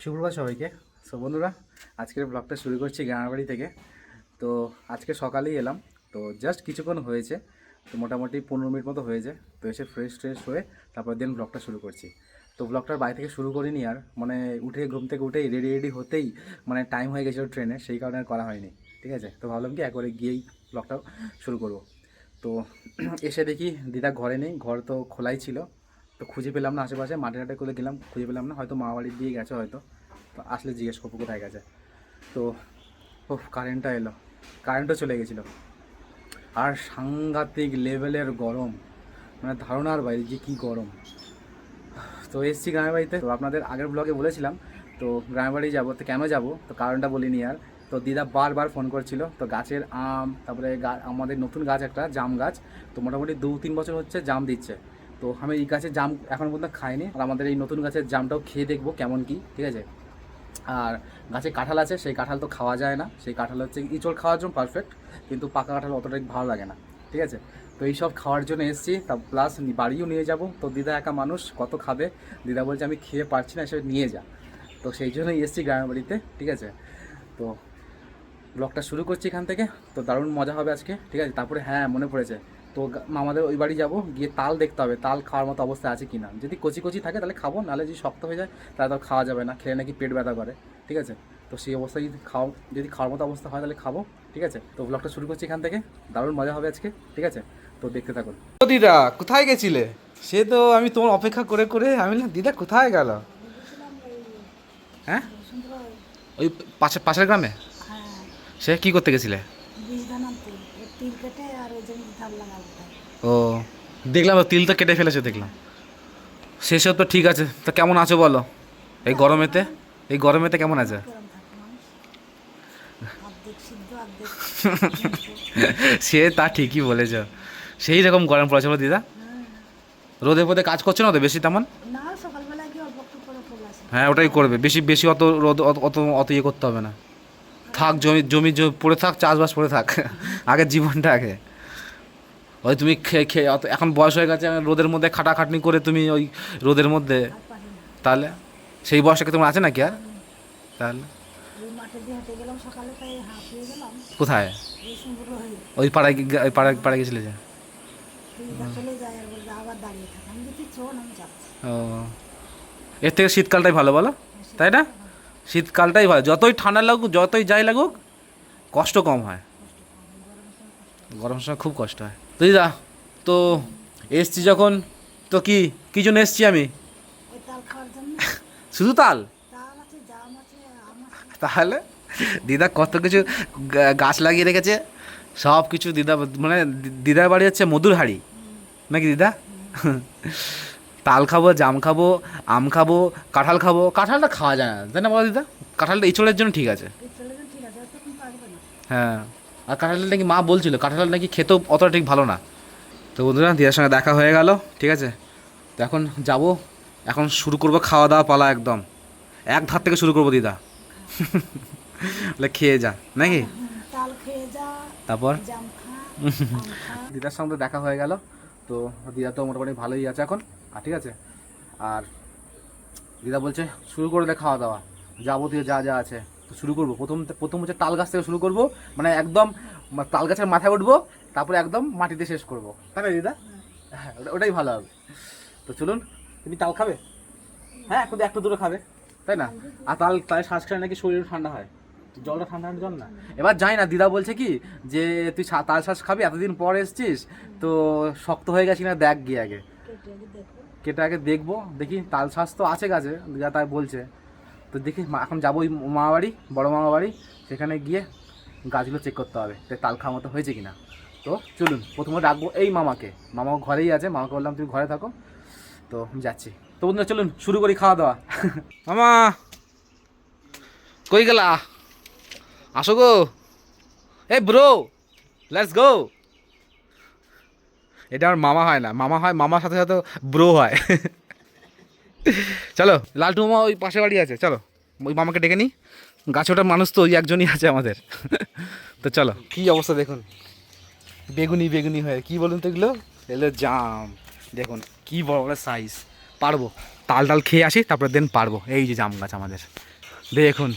সুপ্রভাত সবাইকে। সো বন্ধুরা, আজকের ব্লগটা শুরু করছি গ্রামের বাড়ি থেকে। তো আজকে সকালেই এলাম, তো জাস্ট কিছুক্ষণ হয়েছে, তো মোটামুটি 15 মিনিট মতো হয়েছে। তো এসে ফ্রেশ ট্রেশ হয়ে তারপর দিন ব্লগটা শুরু করছি। তো ব্লগটার বাড়ি থেকে শুরু করিনি আর, মানে উঠে ঘুম থেকে উঠেই রেডি রেডি হতেই মানে টাইম হয়ে গেছিলো ট্রেনে, সেই কারণে আর করা হয়নি। ঠিক আছে, তো ভাবলাম কি একবারে গিয়েই ব্লগটা শুরু করব। তো এসে দেখি দিদা ঘরে নেই, ঘর তো খোলাই ছিল। তো খুঁজে পেলাম না, আশেপাশে মাঠে ঘাটে করে গেলাম, খুঁজে পেলাম না, হয়তো মা বাড়ির দিয়ে গেছে হয়তো। তো আসলে জিজ্ঞেস করবো কোথায় গেছে। তো ও কারেন্টটা এলো, কারেন্টও চলে গেছিলো। আর সাংঘাতিক লেভেলের গরম, মানে ধারণার বাইরে যে কী গরম। তো এসছি গ্রামের বাড়িতে, তো আপনাদের আগের ব্লগে বলেছিলাম তো গ্রামের বাড়ি যাবো, তো কেন যাবো, তো কারণটা বলিনি আর। তো দিদা বারবার ফোন করছিল, তো গাছের আম, তারপরে আমাদের নতুন গাছ একটা জাম গাছ, তো মোটামুটি 2-3 বছর হচ্ছে জাম দিচ্ছে। তো আমি এই গাছের জাম এখন পর্যন্ত খাইনি, আর আমাদের এই নতুন গাছের জামটাও খেয়ে দেখবো কেমন কি। ঠিক আছে, আর গাছে কাঁঠাল আছে, সেই কাঁঠাল তো খাওয়া যায় না, সেই কাঁঠাল হচ্ছে ইঁচড় খাওয়ার জন্য পারফেক্ট, কিন্তু পাকা কাঁঠাল অতটাই ভালো লাগে না। ঠিক আছে, তো এইসব খাওয়ার জন্য এসেছি, তা প্লাস বাড়িও নিয়ে যাব। তো দিদা একা মানুষ, কত খাবে, দিদা বলছে আমি খেয়ে পারছি না, এসে নিয়ে যা। তো সেই জন্যই এসেছি গ্রামের বাড়িতে। ঠিক আছে, তো ব্লগটা শুরু করছি এখান থেকে। তো দারুণ মজা হবে আজকে। ঠিক আছে, তারপরে হ্যাঁ মনে পড়েছে, তো মামাদের ওই বাড়ি যাব, গিয়ে তাল দেখতে হবে, তাল খাওয়ার মতো অবস্থা আছে কি না। যদি কচি কচি থাকে তাহলে খাবো, নাহলে যদি শক্ত হয়ে যায় তাহলে তো খাওয়া যাবে না, খেলে নাকি পেট ব্যথা করে। ঠিক আছে, তো সেই অবস্থায় যদি খাওয়ার মতো অবস্থা হয় তাহলে খাবো। ঠিক আছে, তো ব্লগটা শুরু করছি এখান থেকে, দারুণ মজা হবে আজকে। ঠিক আছে, তো দেখতে থাকুন। ও দিদা কোথায় গেছিলে? সে তো আমি তোমার অপেক্ষা করে করে আমি বললাম দিদা কোথায় গেল। হ্যাঁ, ওই পাশের গ্রামে। হ্যাঁ, সে কি করতে গেছিলে? বীজ ধান আনতে তিল কেটে আর ওই জমি ধান লাগাবো তাই। ও, দেখলাম তো তিল তো কেটে ফেলেছে দেখলাম। সেসব তো ঠিক আছে, তা কেমন আছো বলো এই গরমেতে? এই গরমেতে কেমন আছে? কেরম থাকে মানুষ, অর্ধেক সিদ্ধ অর্ধেক সে তা ঠিকই বলেছ, সেই রকম গরম পড়েছে বলো দিদা। হ্যাঁ, রোদে ফোদে কাজ করছো না তো বেশি তেমন? না সকালবেলা কি অল্প একটু করে ফুল আসে। হ্যাঁ ওটাই করবে, বেশি বেশি অত রোদ অত অত ইয়ে করতে হবে না। থাক জমি জমি পড়ে থাক, চাষবাস পড়ে থাক, আগে জীবনটা আগে। ওই তুমি খেয়ে খেয়ে এখন বয়স হয়ে গেছে, রোদের মধ্যে খাটাখাটনি করে তুমি ওই রোদের মধ্যে, আর পারি না। তাহলে সেই বয়সটা কি তোমার আছে নাকি আর? তাহলে ওই মাঠে দিয়ে হেঁটে গেলাম সকালে, তাই হাঁপিয়ে গেলাম। কোথায়? এই সুন্দর হয়ে ওই পাড়ায় ওই পাড়ায় গেছিলে যে? দিদা চলে যায় আর বলবে আবার দাঁড়িয়ে থাকে, আমি যদি চোন আমি যাচ্ছি। ও, এর থেকে শীতকালটাই ভালো বলো, তাই না? শীতকালটাই ভালো, যতই ঠান্ডা লাগুক যতই যাই লাগুক কষ্ট কম হয়, গরমের সময় খুব কষ্ট হয়। তো দিদা, তো এসছি যখন, তো কি কি জন্য এসছি আমি? ওই তাল খাওয়ার জন্য। শুধু তাল? তাল আছে, জাম আছে, আম আছে। তাহলে দিদা কত কিছু গাছ লাগিয়ে রেখেছে, সব কিছু দিদা, মানে দিদার বাড়ি হচ্ছে মধুর হাড়ি নাকি দিদা? তাল খাবো, জাম খাবো, আম খাবো, কাঁঠাল খাবো। কাঁঠালটা খাওয়া যায় না তাই না বলো দিদা? কাঁঠালটা ইঁচড়ের জন্য ঠিক আছে। এই চলে যান, ঠিক আছে, তখন পারবে না। হ্যাঁ, আর কাঁঠালটা নাকি মা বলছিল কাঁঠালটা নাকি খেতেও অতটা ঠিক ভালো না। তো বন্ধুরা, দিদার সঙ্গে দেখা হয়ে গেল। ঠিক আছে, তো এখন যাব, এখন শুরু করবো খাওয়া দাওয়া পালা, একদম এক ধার থেকে শুরু করবো দিদা। বলে খেয়ে যা নাকি? তাল খেয়ে যা, তারপর জাম খা, আম খা। দিদার সঙ্গে দেখা হয়ে গেল, তো দিদা তো মোটামুটি ভালোই আছে এখন। আর ঠিক আছে, আর দিদা বলছে শুরু করে দে খাওয়া দাওয়া, যাবতীয় যা যা আছে তো শুরু করবো। প্রথম হচ্ছে তাল গাছ থেকে শুরু করবো, মানে একদম তাল গাছের মাথায় উঠবো, তারপরে একদম মাটিতে শেষ করবো, তাই না দিদা? হ্যাঁ, ওটাই ভালো হবে। তো চলুন, তুমি তাল খাবে? হ্যাঁ, একটু একটু দূরে খাবে, তাই না? আর তাল শ্বাস খেলে নাকি শরীর ঠান্ডা হয়, তো জলটা ঠান্ডা জল না। এবার যাই না, দিদা বলছে কি যে তুই তাল শ্বাস খাবি, এতদিন পর এসছিস, তো শক্ত হয়ে গেছি না, দেখ গিয়ে আগে কেটে আগে দেখো। কেটে আগে দেখবো, দেখি তাল শ্বাস তো আছে গাছে, দিদা তাই বলছে। তো দেখি এখন যাবো ওই মামা বাড়ি, বড়ো মামা বাড়ি, সেখানে গিয়ে গাছগুলো চেক করতে হবে যে তাল খাওয়ার মতো হয়েছে কিনা। তো চলুন, প্রথমে ডাকবো এই মামাকে, মামাও ঘরেই আছে, মামাকে বললাম তুমি ঘরে থাকো, তো আমি যাচ্ছি। তো বন্ধুরা চলুন শুরু করি খাওয়া দাওয়া। মামা কই গেলা? আসো গো, এই ব্রো, লেটস গো। এটা আমার মামা হয় না, মামা হয় মামার সাথে সাথে ব্রো হয়। চলো, লালটু মামা ওই পাশে বাড়ি আছে, চলো ওই মামাকে ডেকে নিই। গাছে ওটা মানুষ তো ওই একজনই আছে আমাদের। তো চলো, কি অবস্থা দেখুন, বেগুনি বেগুনি হয়ে, কি বলুন তো এগুলো? এগুলো জাম, দেখুন কি বড় বড় সাইজ। পারবো, তাল টাল খেয়ে আসি তারপরে দেন পারবো। এই যে জাম গাছ আমাদের, দেখুন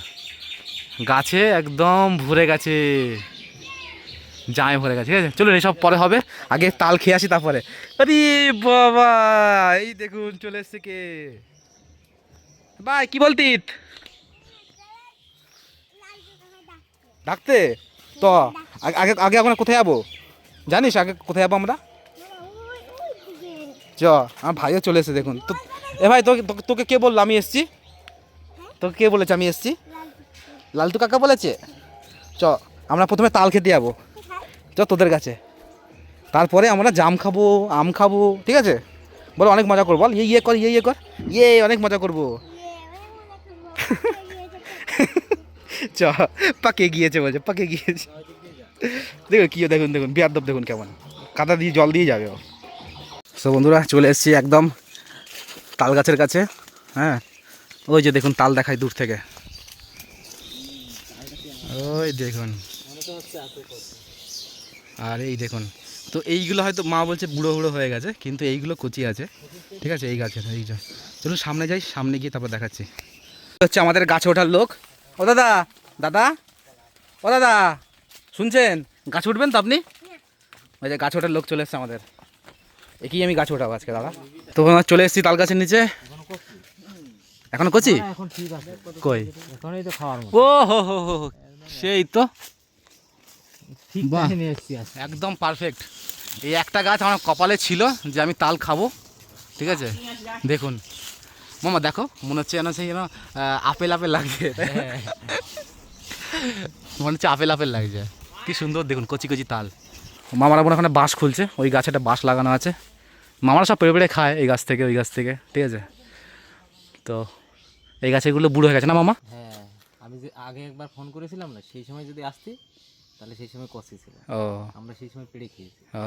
গাছে একদম ভরে গেছে, জামে ভরে গেছে। ঠিক আছে, চলুন এসব পরে হবে, আগে তাল খেয়ে আসি তারপরে। আরে বাবা, এই দেখুন চলে এসছে কে। ভাই কি বলতিত? ডাকতে তো আগে আগে এখন কোথায় যাবো জানিস? আগে কোথায় যাবো আমরা? চ, আমার ভাইও চলে এসেছে দেখুন তো। এ ভাই তোকে তোকে- তোকে কে বললো আমি এসছি? তোকে কে বলেছে আমি এসছি? লালটু কাকা বলেছে। চ, আমরা প্রথমে তাল খেতে যাবো, চ তোদের কাছে, তারপরে আমরা জাম খাবো, আম খাবো। ঠিক আছে, বল অনেক মজা করবো, বল ইয়ে কর, ইয়ে কর, অনেক মজা করবো। চ, পাকে গিয়েছে বলছে, পাকে গিয়েছে। দেখুন কি দেখুন, দেখুন বিয়ার দেখুন কেমন কাদা দিয়ে জল দিয়ে যাবে ও। সো বন্ধুরা চলে এসেছি একদম তাল গাছের কাছে। হ্যাঁ, ওই যে দেখুন তাল দেখায় দূর থেকে, ওই দেখুন। আর এই দেখুন, তো এইগুলো হয়তো মা বলছে বুড়ো বুড়ো হয়ে গেছে, কিন্তু এইগুলো কচি আছে। ঠিক আছে, এই গাছের এই যে, চলুন সামনে যাই, সামনে গিয়ে তারপর দেখাচ্ছি। হচ্ছে আমাদের গাছে ওঠার লোক। ও দাদা, দাদা, ও দাদা শুনছেন? গাছ উঠবেন তো আপনি? ওই যে গাছ ওঠার লোক চলে এসছে আমাদের, একই আমি গাছ ওঠাবো আজকে দাদা। তো আমরা চলে এসেছি তাল গাছের নিচে। এখনো কচি? এখন ঠিক আছে, কই? এখনই তো খাওয়ার মতো। ও হো হো হো, সেই তো ঠিক বাহ। টাইমে এসছি আজকে। একদম পারফেক্ট। এই একটা গাছ আমার কপালে ছিল যে আমি তাল খাবো। ঠিক আছে, দেখুন মামা দেখো, মনে হচ্ছে যেন সেই যেন আপেল আপেল লাগছে, মনে হচ্ছে আপেল আপেল লাগছে। কি সুন্দর দেখুন কচি কচি তাল। মামারা মনে ওখানে বাঁশ খুলছে, ওই গাছে একটা বাঁশ লাগানো আছে। মামারা সব পেড়ে পেড়ে খায় এই গাছ থেকে ওই গাছ থেকে। ঠিক আছে, তো এই গাছেগুলো বুড়ো হয়ে গেছে না মামা? হ্যাঁ, আমি যে আগে একবার ফোন করেছিলাম না, সেই সময় যদি আসতি তাহলে সেই সময় কষি ছিল, ও আমরা সেই সময় পেড়ে খেয়েছি। ও,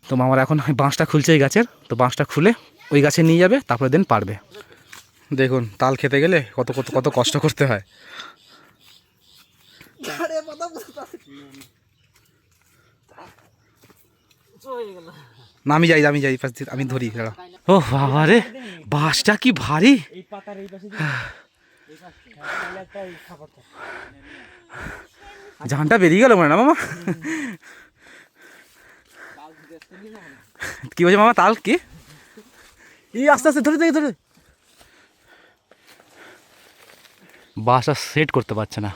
তো মামারা এখন ওই বাঁশটা খুলছে এই গাছের, তো বাঁশটা খুলে ওই গাছে নিয়ে যাবে, তারপরে দিন পারবে। দেখুন তাল খেতে গেলে কত কত কত কষ্ট করতে হয়। না আমি যাই, আমি যাই, আমি ধরি দাঁড়াও। ও বাবা রে, বাঁশটা কি ভারী। এই পাতার এই পাশে জানটা বেরিয়ে গেল মনে না মামা? কি বলছে মামা, তাল কি? এই আস্তে আস্তে ধরে ধরে ধরে, বাঁশটা সেট করতে পারছে না,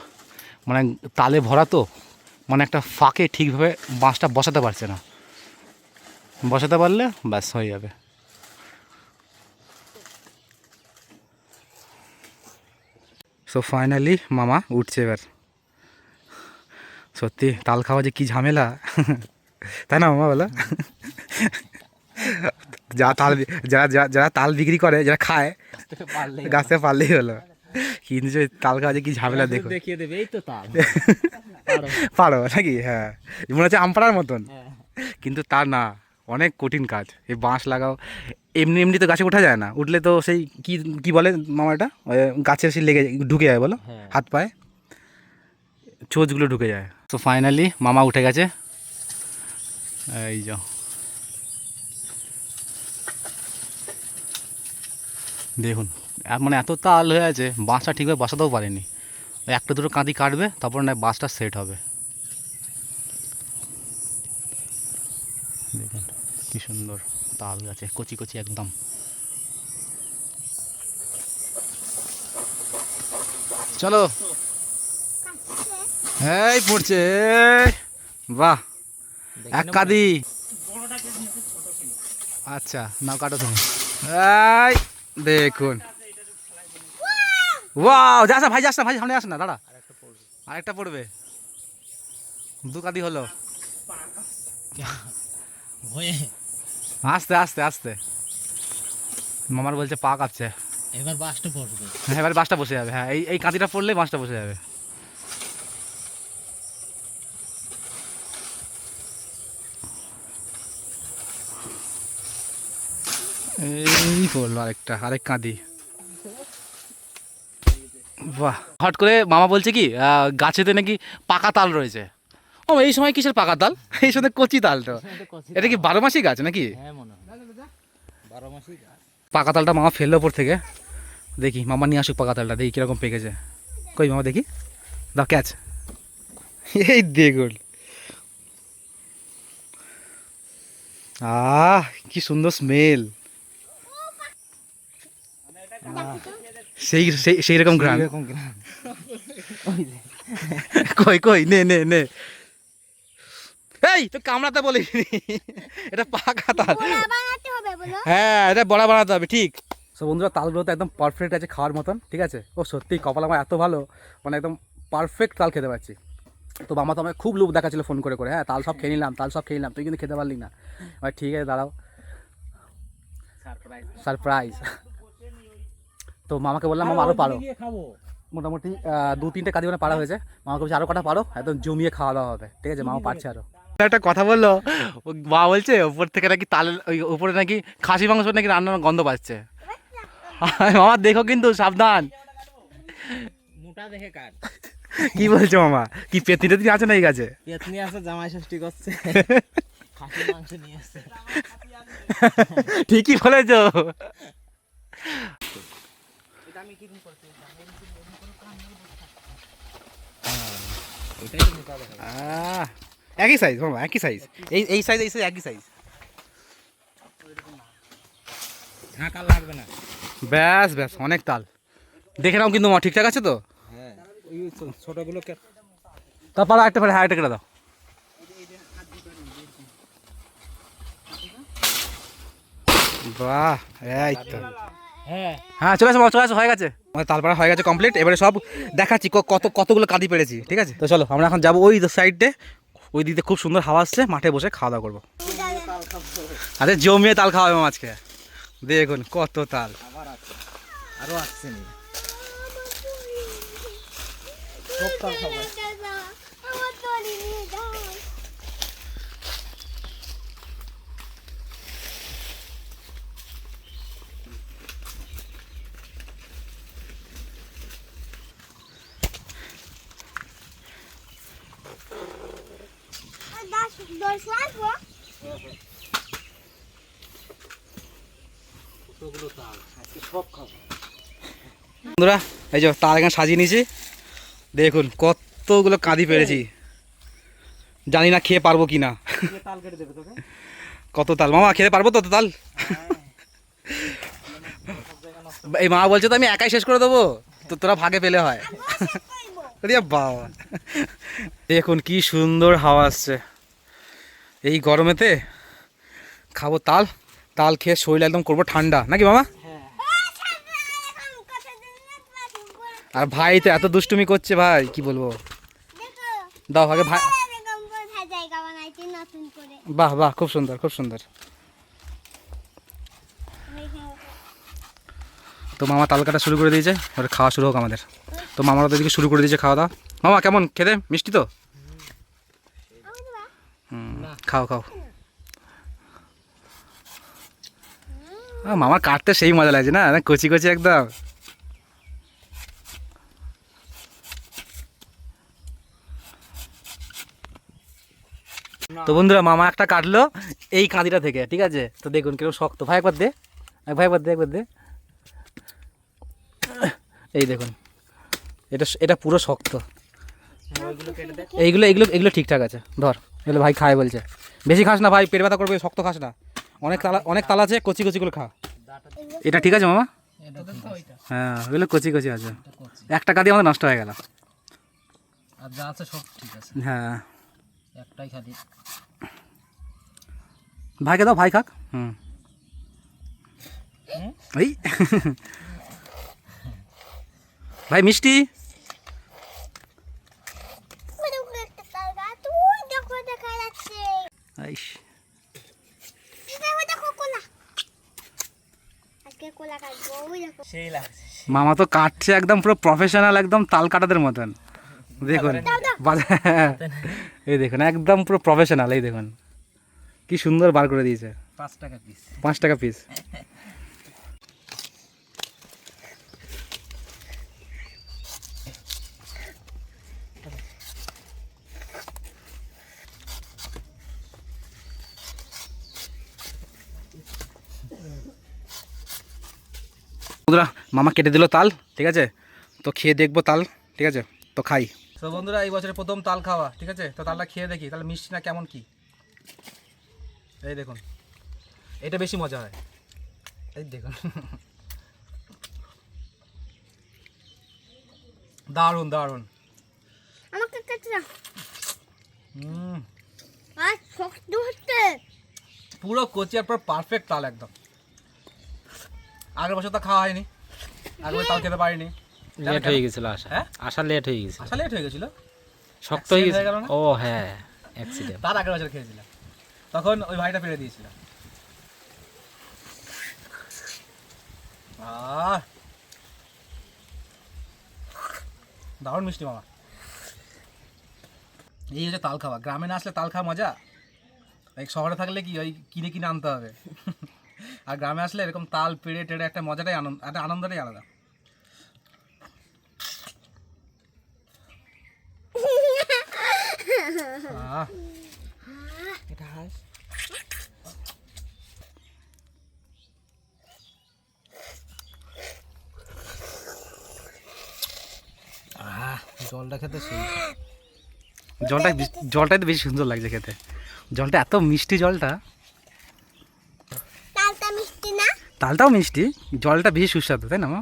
মানে তালে ভরা তো, মানে একটা ফাঁকে ঠিকভাবে বাঁশটা বসাতে পারছে না। বসাতে পারলে ব্যাস হয়ে যাবে। সো ফাইনালি মামা উঠছে এবার। সত্যি তাল খাওয়া যে কী ঝামেলা, তাই না মামা বলো? যারা তাল, যারা যারা যারা তাল বিক্রি করে, যারা খায়, গাছ থেকে পারলেই হলো, কিন্তু যে তাল খাওয়া যে কী ঝামেলা দেখো। দেখিয়ে দেবে, এই তো তাল। পারো নাকি? হ্যাঁ, মনে হচ্ছে আম পাড়ার মতন, হ্যাঁ। কিন্তু তা না, অনেক কঠিন কাজ। এই বাঁশ লাগাও, এমনি এমনি তো গাছে ওঠা যায় না, উঠলে তো সেই কি কি বলে মামাটা, ওই গাছের সেই লেগে ঢুকে যায় বলো, হ্যাঁ। হাত পায়ে চোঁচগুলো ঢুকে যায়। তো ফাইনালি মামা উঠে গেছে, এই যো দেখুন। মানে এত তাল হয়ে আছে, বাঁশটা ঠিকভাবে বসাতেও পারেনি। ওই একটা দুটো কাঁদি কাটবে, তারপর না বাঁশটা সেট হবে। দেখুন কি সুন্দর তাল গাছে, কচি কচি একদম। চলো, এই পড়ছে, বাহ, এক কাঁদি। আচ্ছা নাও কাটো তুমি। এই দেখুন, ওয়াও, যাস না ভাই, যাস না ভাই, সামনে আস না, দাঁড়া, আরেকটা পড়বে। দু কাঁদি হলো, আস্তে আস্তে আস্তে। মামার বলছে পা কাঁপছে। এবার বাসটা পড়বে। হ্যাঁ এবার বাঁশটা বসে যাবে, হ্যাঁ এই এই কাঁদিটা পড়লে বাঁশটা বসে যাবে। এই পড়লো আরেকটা, আরেক কাঁদি। বাহ, হট করে মামা বলছে কি গাছেতে নাকি পাকা তাল রয়েছে। ও এই সময় কিসের পাকা তাল? এই সময় কচি তাল তো। এটা কি 12 মাসি গাছ নাকি? হ্যাঁ মনে হয় 12 মাসই গাছ। পাকা তালটা মামা ফেললো ওপর থেকে, দেখি মামা নিয়ে আসুক পাকা তালটা, দেখি কীরকম পেকেছে। কই মামা দেখি, দাও ক্যাচ। এই দেখুন, কি সুন্দর স্মেল, সেই সেই সেই রকম ঘ্রাণ। কই কই নে নে নে, এই তো কামড়াতে বলিনি, এটা পাকা তাল। হ্যাঁ, এটা বড়া বানাতে হবে, ঠিক। সো বন্ধুরা, তালগুলো তো একদম পারফেক্ট আছে খাওয়ার মতন, ঠিক আছে। ও সত্যি কপাল আমার এত ভালো, মানে একদম পারফেক্ট তাল খেতে পারছি। তো মামা তো আমায় খুব লোভ দেখাচ্ছিল ফোন করে করে, হ্যাঁ তাল সব খেয়ে নিলাম, তাল সব খেয়ে নিলাম, তুই কিন্তু খেতে পারলি না। ঠিক আছে দাঁড়াও, সারপ্রাইজ। তো মামাকে বললাম মামা আরও পারো, মোটামুটি 2-3টে কাঁদি মানে পারা হয়েছে। মামাকে বলছে আরও কটা পারো, একদম জমিয়ে খাওয়া দাওয়া হবে, ঠিক আছে। মামা পারছে আরও। একটা কথা বললো, মা বলছে ওপর থেকে নাকি তালের ওই উপরে নাকি খাসি মাংস নাকি রান্নার গন্ধ পাচ্ছে। মামা দেখো কিন্তু সাবধান, মোটা দেখে কাট। কি বলছো মামা, কি পেতনি টেতনি আছে না এই গাছে? পেতনি আছে, জামাই ষষ্ঠী করছে, খাসির মাংস নিয়ে আসছে। ঠিকই বলেছো। একই সাইজ মামা, একই সাইজ, এই সাইজ এই সাইজ একই সাইজ। ঢাকা লাগবে না। ব্যাস ব্যাস, অনেক তাল। দেখে নাও কিন্তু মা, ঠিকঠাক আছে তো? হ্যাঁ, ওই ছোটগুলোকে তা পারো একটা, পারে হ্যাঁ একটা কেটে দাও। বাহ, এই তো। হ্যাঁ হ্যাঁ চলে আসো মামা, চলে আসো, হয়ে গেছে আমাদের তাল পাড়া হয়ে গেছে কমপ্লিট। এবারে সব দেখাচ্ছি কতগুলো কাঁদি পেরেছি, ঠিক আছে। তো চলো আমরা এখন যাবো ওই সাইডে, ওই দিকে খুব সুন্দর হাওয়া আসছে, মাঠে বসে খাওয়া দাওয়া করবো। আরে জমিয়ে তাল খাওয়া হবে আজকে, দেখুন কত তাল। আরো আসছে নি, সব তাল খাবো। বন্ধুরা এই যে তাল এখানে সাজিয়ে নিয়েছি, দেখুন কতগুলো কাঁদি পেরেছি, জানি না খেয়ে পারবো কি না। কত তাল মামা, খেতে পারবো তো তাল? এই মা বলছে তো আমি একাই শেষ করে দেবো, তো তোরা ভাগে পেলে হয়। বাবা দেখুন কি সুন্দর হাওয়া আসছে, এই গরমেতে খাবো তাল, তাল খেয়ে শরীর একদম করবো ঠান্ডা, নাকি মামা? আর ভাই তো এত দুষ্টুমি করছে, ভাই কি বলবো। দাও আগে ভাই। বাহ বাহ, খুব সুন্দর খুব সুন্দর। তো মামা তাল কাটা শুরু করে দিয়েছে, ওটা খাওয়া শুরু হোক আমাদের। তো মামারা তো এদিকে শুরু করে দিয়েছে খাওয়া দাওয়া। মামা কেমন খেতে, মিষ্টি তো? খাও খাও। মামার কাটতে সেই মজা লাগছে না, কচি কচি একদম। তো বন্ধুরা মামা একটা কাটলো এই কাঁদিটা থেকে, ঠিক আছে। তো দেখুন কিরকম শক্ত, ভাই একবার দে, ভাই একবার দে, একবার দে। এই দেখুন, এটা পুরো শক্ত। এইগুলো এগুলো এগুলো ঠিকঠাক আছে, ধর এগুলো ভাই খায় বলছে। বেশি খাস না ভাই, পেট ব্যথা করবে, শক্ত খাস না। অনেক তাল আছে, কচি কচিগুলো খা। এটা ঠিক আছে মামা? হ্যাঁ ওগুলো কচি কচি আছে, একটা কাঁদি আমাদের নষ্ট হয়ে গেল। আর যা আছে সব ঠিক আছে। হ্যাঁ একটাই খালি ভাইকে দাও, ভাই খাক। এই ভাই মিষ্টি। সেই লাগছে। মামা তো কাটছে একদম পুরো প্রফেশনাল, একদম তাল কাটাদের মতন। দেখুন এই দেখুন একদম পুরো প্রফেশনাল, এই দেখুন কি সুন্দর বার করে দিয়েছে। 5 টাকা পিস। 5 টাকা পিস। মামা কেটে দিল তাল, ঠিক আছে। তো খেয়ে দেখবো তাল ঠিক আছে, তো খাই। তো বন্ধুরা, এই বছরের প্রথম তাল খাওয়া, ঠিক আছে? তো তালটা খেয়ে দেখি তাহলে মিষ্টি না কেমন কি। এই দেখুন, এটা বেশি মজা হয়। এই দেখুন, দারুণ দারুণ। আমাকে কাটরা হুম, আর শক্ত হচ্ছে। পুরো কচি আর পুরো পারফেক্ট তাল একদম। আগের বছর তো খাওয়া হয়নি, আগের বছর তাল খেতে পারিনি। লেট হয়ে গেছিল আসা, হ্যাঁ? আসা লেট হয়ে গেছিল, আসলে লেট হয়ে গেছিল, শক্ত হয়ে accident গেছে। গেল না? ও হ্যাঁ, অ্যাক্সিডেন্ট। তার আগের বছর খেয়েছিলাম, তখন ওই ভাইটা ফেলে দিয়েছিল। আহ, দারুণ মিষ্টি মামা। এই হচ্ছে তাল খাওয়া। গ্রামে না আসলে তাল খাওয়া মজা, এই শহরে থাকলে কি ওই কিনে কিনে আনতে হবে। আর গ্রামে আসলে এরকম তাল পেড়ে টেড়ে একটা মজাটাই আনন্দ, একটা আনন্দটাই আলাদা। আহ, এটা হাস। জলটা খেতে সেই জলটাই তো বেশি সুন্দর লাগছে খেতে। জলটা এত মিষ্টি, জলটা তালটা মিষ্টি না? তালটাও মিষ্টি, জলটা বেশি সুস্বাদু, তাই না মা?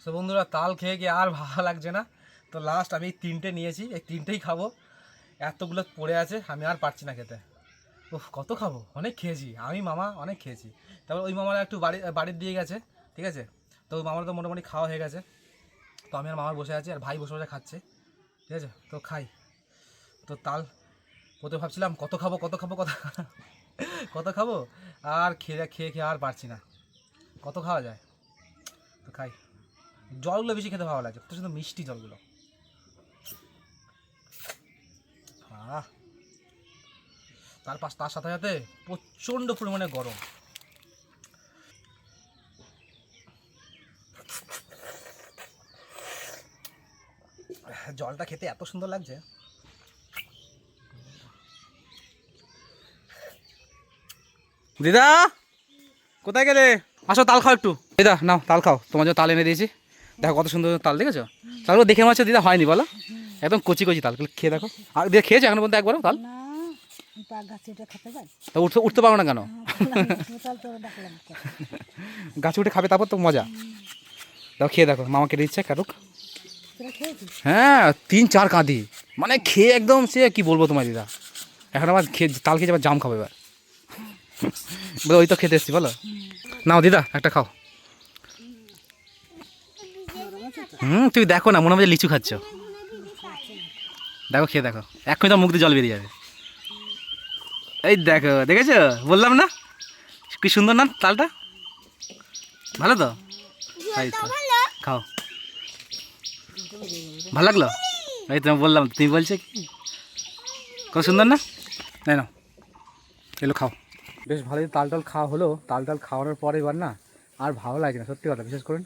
তো বন্ধুরা, তাল খেয়ে গিয়ে আর ভালো লাগছে না। তো লাস্ট আমি এই 3টে নিয়েছি, এই 3টেই খাবো। এতগুলো পড়ে আছে, আমি আর পারছি না খেতে। ওহ, কত খাবো, অনেক খেয়েছি আমি, মামা অনেক খেয়েছি। তারপর ওই মামারা একটু বাড়ির দিয়ে গেছে, ঠিক আছে? তো মামার তো মোটামুটি খাওয়া হয়ে গেছে। তো আমি আর মামার বসে আছি, আর ভাই বসে বসে খাচ্ছে, ঠিক আছে? তো খাই। তো তাল প্রথমে ভাবছিলাম কত খাবো কত খাবো কত কত খাবো, আর খেয়ে খেয়ে খেয়ে আর পারছি না, কত খাওয়া যায়। তো খাই। জলগুলো বেশি খেতে ভালো লাগে, কত সুন্দর মিষ্টি জলগুলো। তার সাথে সাথে প্রচণ্ড পরিমাণে গরম। জলটা খেতে এত সুন্দর লাগছে। দিদা, কোথায় গেলে? আসো, তাল খাও একটু। দিদা নাও, তাল খাও, তোমার জন্য তাল এনে দিয়েছি। দেখো কত সুন্দর তাল, দেখেছো? তালগুলো দেখে মনে হচ্ছে দিদা হয়নি, বলো? একদম কচি কচি তাল, খেয়ে দেখো। আর দিদা খেয়েছো এখনো পর্যন্ত একবারও তাল? না, আমি পাক গাছে উঠে খেতে পারি। তা উঠতে পারো না কেন? তাল তোরা ডাকলাম কেন? গাছে উঠে খাবে, তারপর তো মজা। দাও, খেয়ে দেখো, মামা কেটে দিচ্ছে, কাটুক। তোরা খেয়েছিস? হ্যাঁ, 3-4 কাঁদি, মানে খেয়ে একদম সে কি বলবো তোমার দিদা। এখন আবার তাল খেয়ে আবার জাম খাবো এবার। বলো, ওই তো খেতে এসছি, বলো। নাও দিদা, একটা খাও। তুমি দেখো না, মনে হয় লিচু খাচ্ছ। দেখো, খেয়ে দেখো, এক্ষুনি তো মুখ দিয়ে জল বেরিয়ে যাবে। এই দেখো, দেখেছো? বললাম না কি সুন্দর না তালটা, ভালো তো? এই তো, খাও। ভালো লাগলো? এই তো বললাম, তুমি বলছো কি কত সুন্দর না? তাই না, এলো খাও। বেশ ভালোই তাল টাল খাওয়া হলো। তাল খাওয়ানোর পরে এবার না আর ভালো লাগে না, সত্যি কথা। বিশেষ করে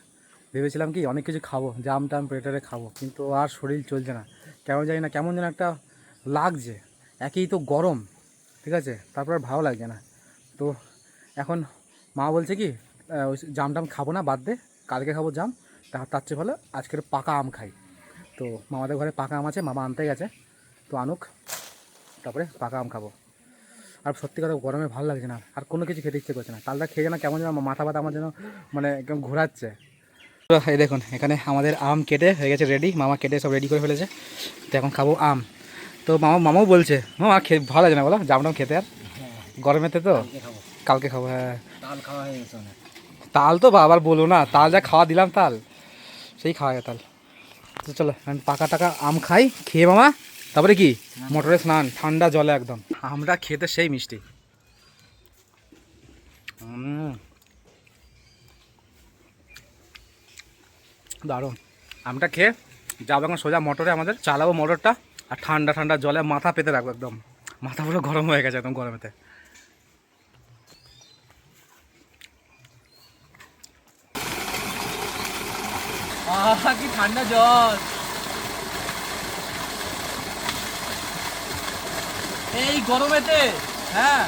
ভেবেছিলাম কি অনেক কিছু খাবো, জাম টাম পেটারে খাবো, কিন্তু আর শরীর চলছে না, কেমন জানি না, কেমন যেন একটা লাগছে। একেই তো গরম, ঠিক আছে? তারপর আর ভালো লাগছে না। তো এখন মা বলছে কি ওই জাম টাম খাবো না, বাদ দে, কালকে খাবো জাম। তার চেয়ে ভালো আজকের পাকা আম খাই। তো মামাদের ঘরে পাকা আম আছে, মামা আনতে গেছে, তো আনুক, তারপরে পাকা আম খাবো। আর সত্যি কথা, গরমে ভালো লাগছে না, আর কোনো কিছু খেতে ইচ্ছে করছে না। তালটা খেয়ে যেন কেমন যেন মাথা ব্যথা আমার যেন মানে একদম ঘোরাচ্ছে। তো এই দেখুন, এখানে আমাদের আম কেটে হয়ে গেছে রেডি, মামা কেটে সব রেডি করে ফেলেছে। তো এখন খাবো আম। তো মামাও বলছে মামা ভালো লাগে না, বলো জামটাম খেতে, আর গরমেতে তো কালকে খাবো। হ্যাঁ, তাল খাওয়া হয়ে গেছে অনেক। তাল তো আবার বলো না, তাল যা খাওয়া দিলাম, তাল সেই খাওয়া যায় তাল। তো চলো পাকা টাকা আম খাই, খেয়ে মামা তারপরে কি মোটরে স্নান, ঠান্ডা জলে একদম। আমরা খেতে সেই মিষ্টি। দারুণ। আমটা খেয়ে যাবো এখন সোজা মোটরে, আমাদের চালাবো মোটরটা, আর ঠান্ডা ঠান্ডা জলে মাথা পেতে রাখবো, একদম মাথা পুরো গরম হয়ে গেছে একদম গরমেতে। কি ঠান্ডা জল, এই গরমেতে। হ্যাঁ,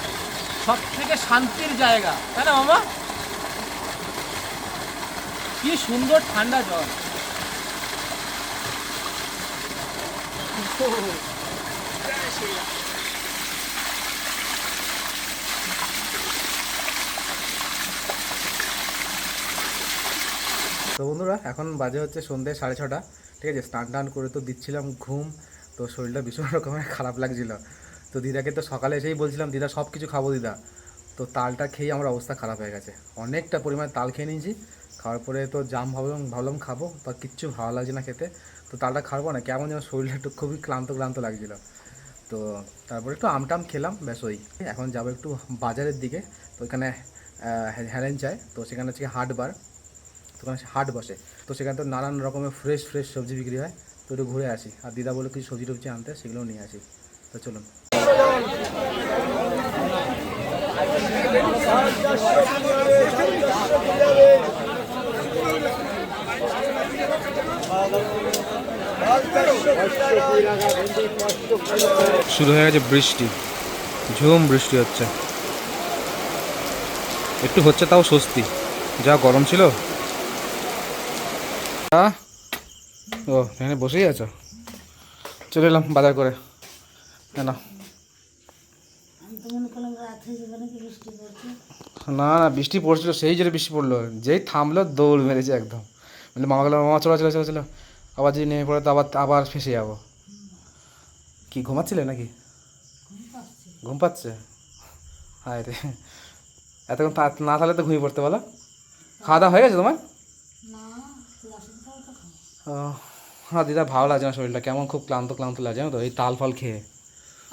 সব থেকে শান্তির জায়গা, তাই না মামা? কি সুন্দর ঠান্ডা জল। তো বন্ধুরা এখন বাজে হচ্ছে সন্ধ্যে 6:30, ঠিক আছে। স্নান টান করে তো দিচ্ছিলাম ঘুম, তো শরীরটা ভীষণ রকমের খারাপ লাগছিল। তো দিদাকে তো সকালে এসেই বলছিলাম দিদা সব কিছু খাবো দিদা, তো তালটা খেয়ে আমার অবস্থা খারাপ হয়ে গেছে। অনেকটা পরিমাণে তাল খেয়ে নিয়েছি, খাওয়ার পরে তো জাম ভাবলাম খাবো, তো কিচ্ছু ভালো লাগছে না খেতে। তো তালটা খাবো না, কেমন যেন শরীরটা একটু খুবই ক্লান্ত ক্লান্ত লাগছিলো। তো তারপরে একটু আমটাম খেলাম, ব্যাস ওই। এখন যাবো একটু বাজারের দিকে, তো ওইখানে হেলেন চায়, তো সেখানে হচ্ছে হাটবার, তো ওখানে হাট বসে, তো সেখানে তো নানান রকমের ফ্রেশ সবজি বিক্রি হয়। তো একটু ঘুরে আসি, আর দিদা বলে কিছু সবজি টবজি আনতে, সেগুলোও নিয়ে আসি। তো চলুন। শুরু হয়ে গেছে বৃষ্টি, ঝুম বৃষ্টি হচ্ছে, একটু হচ্ছে তাও স্বস্তি, যা গরম ছিল। ও এখানে বসেই আছো, চলে এলাম বাজার করে। কেন আমি তো মনে করলাম রাত হয়ে যাবে নাকি, বৃষ্টি পড়ছে। না না, বৃষ্টি পড়ছিল, সেই জোরে বৃষ্টি পড়লো, যেই থামলো দৌড় মেরেছে একদম। মানে মামা গেল, মামা চলো চলো চলো চলো, আবার যদি নেমে পড়ে তো আবার ফেসে যাবো। কি ঘুমাচ্ছিলে নাকি? ঘুম পাচ্ছে? হায় রে, এতক্ষণ না তাহলে তো ঘুমিয়ে পড়তে বলো। খাওয়া দাওয়া হয়ে গেছে তোমার? না, ক্লাসের পর তো খাবো। ও হ্যাঁ দিদা, ভালো লাগছে না, শরীরটা কেমন খুব ক্লান্ত ক্লান্ত লাগছে জানো তো, এই তাল ফল খেয়ে।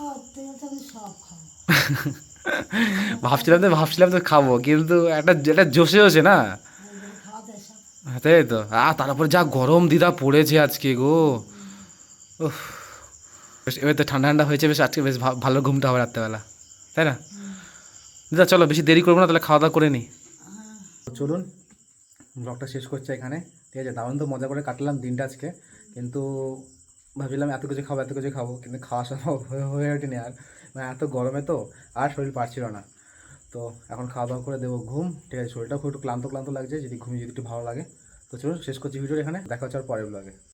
ও তেল তো আমি সব খাবো। ভাবছিলাম তো খাবো, কিন্তু একটা জোশে না, এইগুলো খাওয়া যায় সব। তাই তো। তারপর যা গরম দিদা পড়েছে আজকে গো, উফ। বেশ এবার তো ঠান্ডা ঠান্ডা হয়েছে, বেশ আজকে বেশ ভালো ঘুমটা হবে রাত্রেবেলা, তাই না দিদা? চলো বেশি দেরি করবো না, তাহলে খাওয়া দাওয়া করে নিই। চলুন, ব্লগটা শেষ করছে এখানে, ঠিক আছে। দারুণ তো মজা করে কাটলাম দিনটা আজকে, কিন্তু ভাবছিলাম এত কিছু খাবো, কিন্তু খাওয়া সম্ভব হয়ে ওঠেনি আর, মানে এত গরমে তো আর শরীর পারছিল না। তো এখন খাওয়া দাওয়া করে দেবো ঘুম, ঠিক আছে। শরীরটাও খুব একটু ক্লান্ত ক্লান্ত লাগছে, যদি ঘুমিয়ে যদি একটু ভালো লাগে। তো চলুন শেষ করছি ভিডিও এখানে, দেখা হচ্ছে আর পরের ব্লগে।